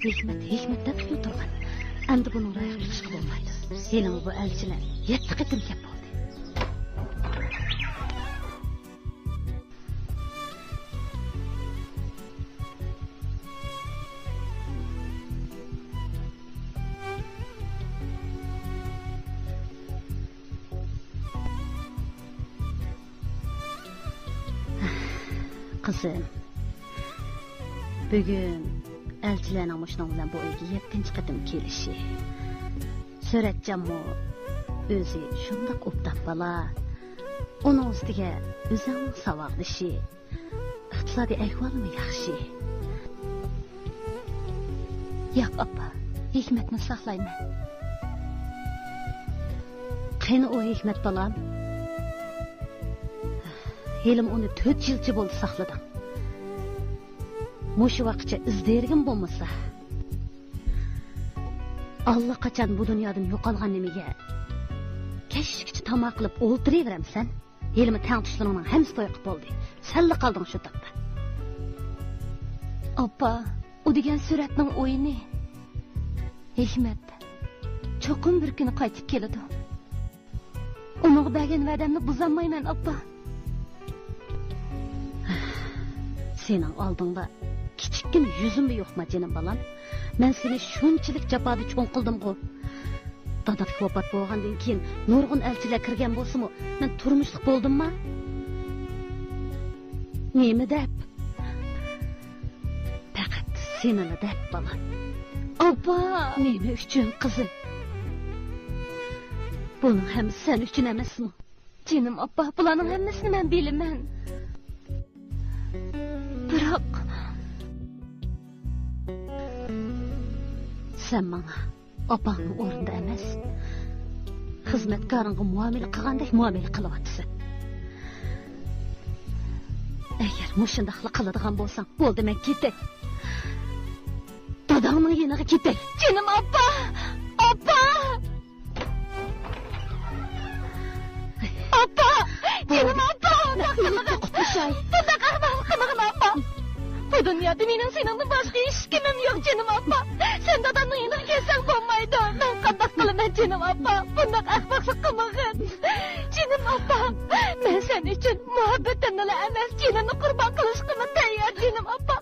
Hikmet deb turgan. Endi buni ro'y qilishga bo'lmaydi. Sening bu elchilar 7 qitim kep bo'ldi. Kızım, bugün elçilerin muşunun bilen bu uyga 7. qitim kelişi. Söretcanmı özü şundaq obdaq bala. Onun üstüge özünün savaqlışı, iqtisadi ahvalımı yaxşı. Yo'q apa, Hikmetni saqlayman. Qani o Hikmet balam? Helim onu 4 yılçı bo'ldi saqladim. Mushu vaqtcha izdergim bo'lmasa, Allah qachon bu dunyodan yo'qolgan nimaga kechkicha tamoq qilib o'ltiraveramsan? Helimni tangtishlaringning hammasi to'y qilib bo'ldi. Salla qolding shu taqda. Appa, u degan suratning o'yini. Hikmet, cho'qim bir kuni qaytib keladi. Uning bergan va'damni buzolmayman, appa. Senin aldığında kiçikkin yüzüm mü yok mu canım balam? Ben seni şunçilik japada çoğun kıldım bu. Dadak vafat boğandan keyin nurgun elçiler kirgen bolsa mı? Ben turmuşluk boldum mu? Neymi dep? Fakat seninle dep balam. Abba! Neymi üçün kızım? Bunun hem sen üçün emes mi? Canım abba, bulanın hemmesini ben bilimem. Bırak. Sen bana abangın orunda emas. Hizmetkarınga muamele qilgandek muamele qilyapsan. Eğer mushundaqla qiladigan bo'lsang, bo'ldi men ketay. Dadamning yeniga ketay. Canım abba! Abba! Abba! Canım abba! Qutlushay. Bunda qilmag'in abba. Bu dünyada benim seninle başka hiç kimim yok canım abba. Sen dadamın yanına gelsen olmaydı. Ben kandak kılımın canım abba. Bundan akbaksa kılmağın. Canım abba. Ben senin için muhabbetimle emez canını kurban kılışkımı tayyar canım abba.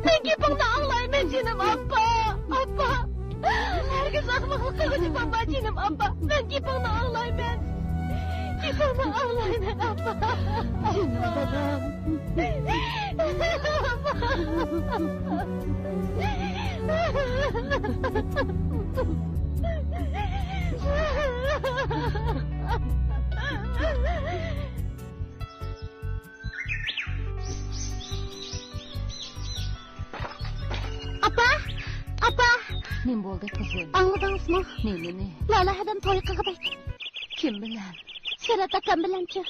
Ben gibini ağlayayım canım abba. Abba. Herkes akbaklı kılıcı baba canım abba. Ben gibini ağlayayım. Gibini ağlayayım abba. Canım babam. Apa. Ne oldu kızım? Anladınız mı? Ne? Lala adam toy kıgıday. Kim bilen? Serhat akam bilen ki.